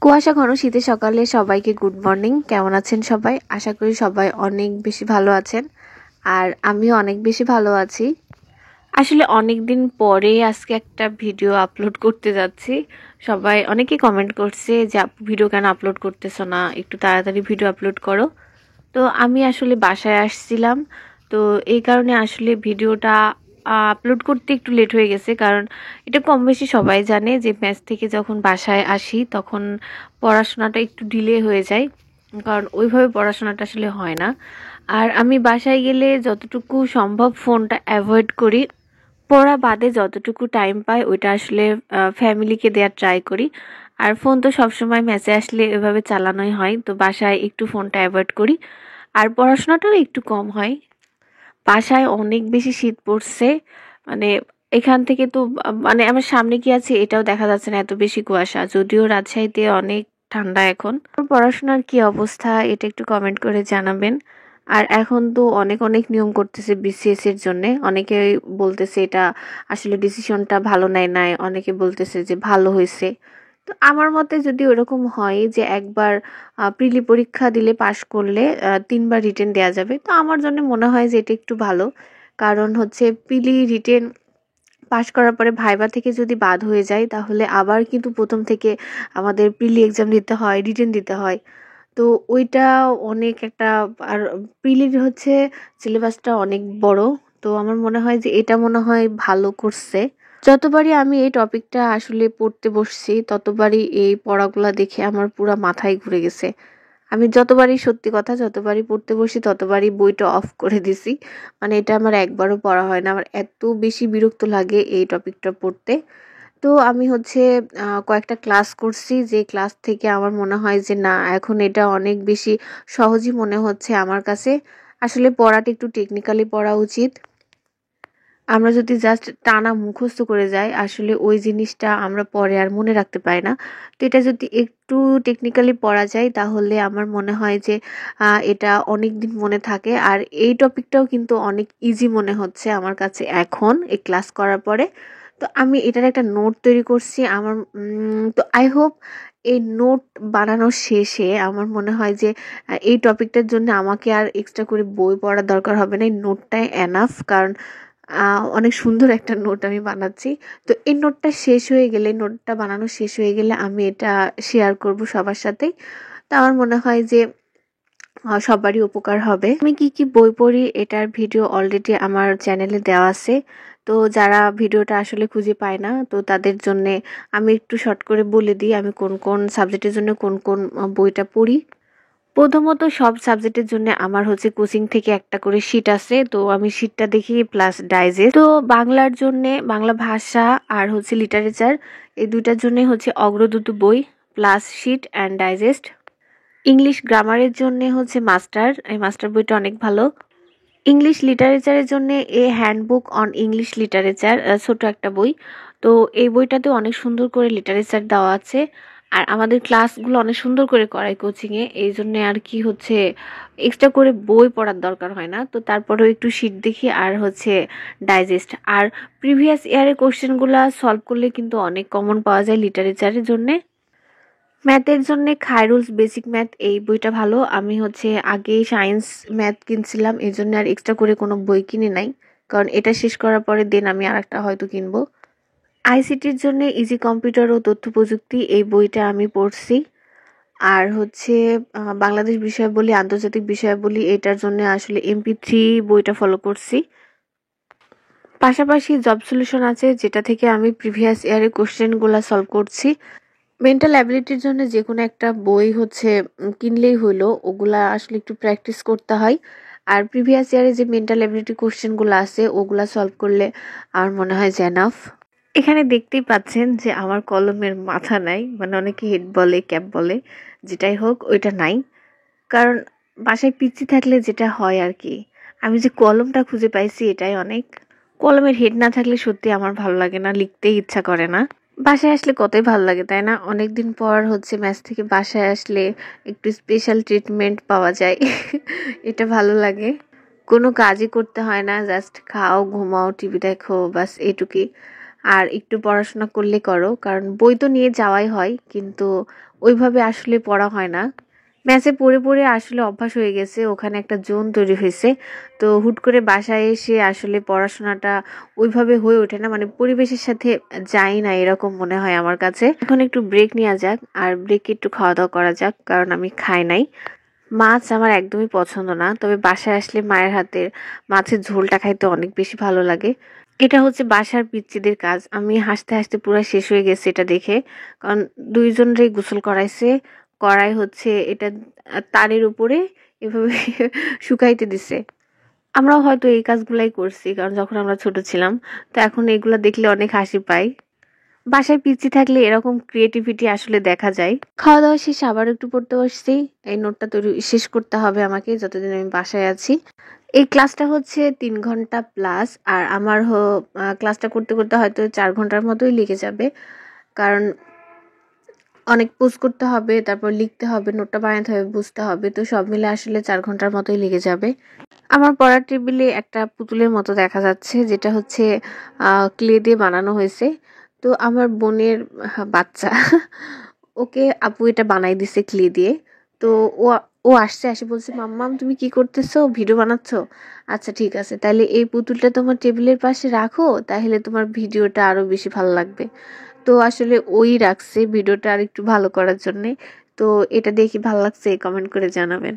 কুয়াশা ঘন শীতের সকালে সবাইকে গুড মর্নিং। কেমন আছেন সবাই? আশা করি সবাই অনেক বেশি ভালো আছেন, আর আমিও অনেক বেশি ভালো আছি। আসলে অনেক দিন পরে আজকে একটা ভিডিও আপলোড করতে যাচ্ছি। সবাই অনেকেই কমেন্ট করছে যে আপু ভিডিও কেন আপলোড করতেছো না, একটু তাড়াতাড়ি ভিডিও আপলোড করো। তো আমি আসলে বাসায় আসছিলাম, তো এই কারণে আসলে ভিডিওটা আপলোড করতে একটু লেট হয়ে গেছে। কারণ এটা কম বেশি সবাই জানে যে ম্যাচ থেকে যখন বাসায় আসি তখন পড়াশোনাটা একটু ডিলে হয়ে যায়, কারণ ওইভাবে পড়াশোনাটা আসলে হয় না। আর আমি বাসায় গেলে যতটুকু সম্ভব ফোনটা অ্যাভয়েড করি, পড়া বাদে যতটুকু টাইম পাই ওইটা আসলে ফ্যামিলিকে দেওয়ার ট্রাই করি। আর ফোন তো সবসময় ম্যাচে আসলে এভাবে চালানোই হয়, তো বাসায় একটু ফোনটা অ্যাভয়েড করি। আর পড়াশোনাটাও একটু কম হয়। বাসায় অনেক বেশি শীত পড়ছে, মানে এখান থেকে তো মানে আমার সামনে কি আছে এটাও দেখা যাচ্ছে না, এত বেশি কুয়াশা। যদিও রাজশাহীতে অনেক ঠান্ডা এখন। পড়াশোনার কি অবস্থা এটা একটু কমেন্ট করে জানাবেন। আর এখন তো অনেক অনেক নিয়ম করতেছে বিসিএস এর জন্য। অনেকে বলতেছে এটা আসলে ডিসিশনটা ভালো নেয় নাই, অনেকে বলতেছে যে ভালো হয়েছে। তো আমার মতে যদি ওরকম হয় যে একবার প্রিলি পরীক্ষা দিলে পাশ করলে 3বার রিটেন দেওয়া যাবে, তো আমার জন্য মনে হয় যে এটা একটু ভালো। কারণ হচ্ছে প্রিলি রিটেন পাশ করার পরে ভাইবা থেকে যদি বাদ হয়ে যায় তাহলে আবার কিন্তু প্রথম থেকে আমাদের প্রিলি এক্সাম দিতে হয়, রিটেন দিতে হয়। তো ওইটা অনেক একটা, আর প্রিলির হচ্ছে সিলেবাসটা অনেক বড়। তো আমার মনে হয় যে এটা মনে হয় ভালো করছে। যতবারই আমি এই টপিকটা আসলে পড়তে বসছি ততবারই এই পড়াগুলা দেখে আমার পুরা মাথায় ঘুরে গেছে। আমি যতবারই, সত্যি কথা, যতবারই পড়তে বসি ততবারই বইটা অফ করে দিছি। মানে এটা আমার একবারও পড়া হয় না, আমার এত বেশি বিরক্ত লাগে এই টপিকটা পড়তে। তো আমি হচ্ছে কয়েকটা ক্লাস করছি, যে ক্লাস থেকে আমার মনে হয় যে না, এখন এটা অনেক বেশি সহজই মনে হচ্ছে আমার কাছে। আসলে পড়াটা একটু টেকনিক্যালি পড়া উচিত। আমরা যদি জাস্ট টানা মুখস্থ করে যাই আসলে ওই জিনিসটা আমরা পরে আর মনে রাখতে পারি না। তো এটা যদি একটু টেকনিক্যালি পড়া যায় তাহলে আমার মনে হয় যে এটা অনেক দিন মনে থাকে। আর এই টপিকটাও কিন্তু অনেক ইজি মনে হচ্ছে আমার কাছে এখন এই ক্লাস করার পরে। তো আমি এটার একটা নোট তৈরি করছি আমার। তো আই হোপ এই নোট বানানোর শেষে আমার মনে হয় যে এই টপিকটার জন্য আমাকে আর এক্সট্রা করে বই পড়ার দরকার হবে না, এই নোটটাই এনাফ। কারণ অনেক সুন্দর একটা নোট আমি বানাচ্ছি। তো এই নোটটা শেষ হয়ে গেলে, নোটটা বানানো শেষ হয়ে গেলে আমি এটা শেয়ার করব সবার সাথেই। তো আমার মনে হয় যে সবারই উপকার হবে। আমি কি কি বই পড়ি এটার ভিডিও অলরেডি আমার চ্যানেলে দেওয়া আছে। তো যারা ভিডিওটা আসলে খুঁজে পায় না তো তাদের জন্য আমি একটু শর্ট করে বলে দিই আমি কোন কোন সাবজেক্টের জন্য কোন কোন বইটা পড়ি। প্রথমত সব সাবজেক্টের জন্য আমার হচ্ছে কোচিং থেকে একটা করে শিট আছে, তো আমি শিটটা দেখি প্লাস ডাইজেস্ট। তো বাংলার জন্য বাংলা ভাষা আর হচ্ছে লিটারেচার, এই দুইটার জন্য হচ্ছে অগ্রদূত বই plus sheet and digest. English গ্রামারের জন্য হচ্ছে মাস্টার, এই মাস্টার বইটা অনেক ভালো। ইংলিশ লিটারেচারের জন্য এ হ্যান্ডবুক অন ইংলিশ লিটারেচার, ছোট একটা বই। তো এই বইটাতে অনেক সুন্দর করে লিটারেচার দেওয়া আছে। আর আমাদের ক্লাসগুলো অনেক সুন্দর করে করায় কোচিংয়ে, এই জন্য আর কি হচ্ছে এক্সট্রা করে বই পড়ার দরকার হয় না। তো তারপরেও একটু শিট দেখি আর হচ্ছে ডাইজেস্ট। আর প্রিভিয়াস ইয়ারের কোশ্চেনগুলো সলভ করলে কিন্তু অনেক কমন পাওয়া যায় লিটারেচারের জন্যে। ম্যাথের জন্য খায়রুলস বেসিক ম্যাথ, এই বইটা ভালো। আমি হচ্ছে আগে সায়েন্স ম্যাথ কিনছিলাম, এই জন্য আর এক্সট্রা করে কোনো বই কিনে নাই, কারণ এটা শেষ করার পরে দেন আমি আর একটা হয়তো কিনবো। আইসিটির জন্য ইজি কম্পিউটার ও তথ্য প্রযুক্তি, এই বইটা আমি পড়ছি। আর হচ্ছে বাংলাদেশ বিষয়াবলী আন্তর্জাতিক বিষয়াবলী, এটার জন্য আসলে MP3 বইটা ফলো করছি। পাশাপাশি জব সলিউশন আছে যেটা থেকে আমি প্রিভিয়াস ইয়ারের কোশ্চেনগুলো সলভ করছি। মেন্টাল অ্যাবিলিটির জন্য যে কোনো একটা বই হচ্ছে কিনলেই হলো, ওগুলা আসলে একটু প্র্যাকটিস করতে হয়। আর প্রিভিয়াস ইয়ারে যে মেন্টাল অ্যাবিলিটি কোশ্চেনগুলো আছে ওগুলা সলভ করলে আমার মনে হয় যে এনাফ। এখানে দেখতেই পাচ্ছেন যে আমার কলমের মাথা নাই, মানে অনেকে হেড বলে, ক্যাপ বলে, যেটাই হোক ওইটা নাই। কারণ বাসায় পিচ্চি থাকলে যেটা হয় আর কি, আমি যে কলমটা খুঁজে পাইছি এটাই অনেক। কলমের হেড না থাকলে সত্যি আমার ভালো লাগে না, লিখতেই ইচ্ছা করে না। বাসায় আসলে কতই ভালো লাগে তাই না? অনেকদিন পর হচ্ছে ম্যাচ থেকে বাসায় আসলে একটু স্পেশাল ট্রিটমেন্ট পাওয়া যায় এটা ভালো লাগে। কোনো কাজই করতে হয় না, জাস্ট খাও, ঘুমাও, টিভি দেখো, বাস এইটুকুই। আর একটু পড়াশোনা করলে করো, কারণ বই তো নিয়ে যাওয়াই হয়, কিন্তু ওইভাবে আসলে পড়া হয় না। ম্যাচে পড়ে পড়ে আসলে অভ্যাস হয়ে গেছে, ওখানে একটা জোন তৈরি হয়েছে। তো হুট করে বাসায় এসে আসলে পড়াশোনাটা ওইভাবে হয়ে ওঠে না, মানে পরিবেশের সাথে যাই না এরকম মনে হয় আমার কাছে। এখন একটু ব্রেক নেওয়া যাক, আর ব্রেকে একটু খাওয়া দাওয়া করা যাক, কারণ আমি খাই নাই। মাছ আমার একদমই পছন্দ না, তবে বাসায় আসলে মায়ের হাতের মাছের ঝোলটা খাইতে অনেক বেশি ভালো লাগে। এটা হচ্ছে বাসার পিচ্চিদের কাজ। আমি হাসতে হাসতে পুরো শেষ হয়ে গেছে এটা দেখে, কারণ দুইজনরেই গোসল করাইছে। করাই হচ্ছে এটা তারের উপরে এভাবে শুকাইতে দিছে। আমরাও হয়তো এই কাজগুলাই করছি, কারণ যখন আমরা ছোট ছিলাম। তো এখন এগুলা দেখলে অনেক হাসি পাই। বাসায় পিচ্চি থাকলে এরকম ক্রিয়েটিভিটি আসলে দেখা যায়। খাওয়া দাওয়া শেষে আবার একটু পড়তে বসছি। এই নোটটা তৈরি শেষ করতে হবে আমাকে যতদিন আমি বাসায় আছি। এই ক্লাসটা হচ্ছে 3 ঘন্টা প্লাস, আর আমার ক্লাসটা করতে করতে হয়তো 4 ঘন্টার মতোই লেগে যাবে, কারণ অনেক পোস্ট করতে হবে, তারপর লিখতে হবে, নোটটা বানাতে হবে, বুঝতে হবে। তো সব মিলে আসলে 4 ঘন্টার মতোই লেগে যাবে। আমার পড়ার টেবিলে একটা পুতুলের মতো দেখা যাচ্ছে, যেটা হচ্ছে ক্লে দিয়ে বানানো হয়েছে। তো আমার বোনের বাচ্চা ওকে আপু এটা বানাই দিছে ক্লে দিয়ে। তো ও ও আসছে, এসে বলছে, মাম্মাম তুমি কি করতেছো, ভিডিও বানাচ্ছো? আচ্ছা ঠিক আছে, তাহলে এই পুতুলটা তোমার টেবিলের পাশে রাখো, তাহলে তোমার ভিডিওটা আরো বেশি ভালো লাগবে। তো আসলে ওই রাখছে ভিডিওটা আর একটু ভালো করার জন্যে। তো এটা দেখি ভালো লাগছে, কমেন্ট করে জানাবেন।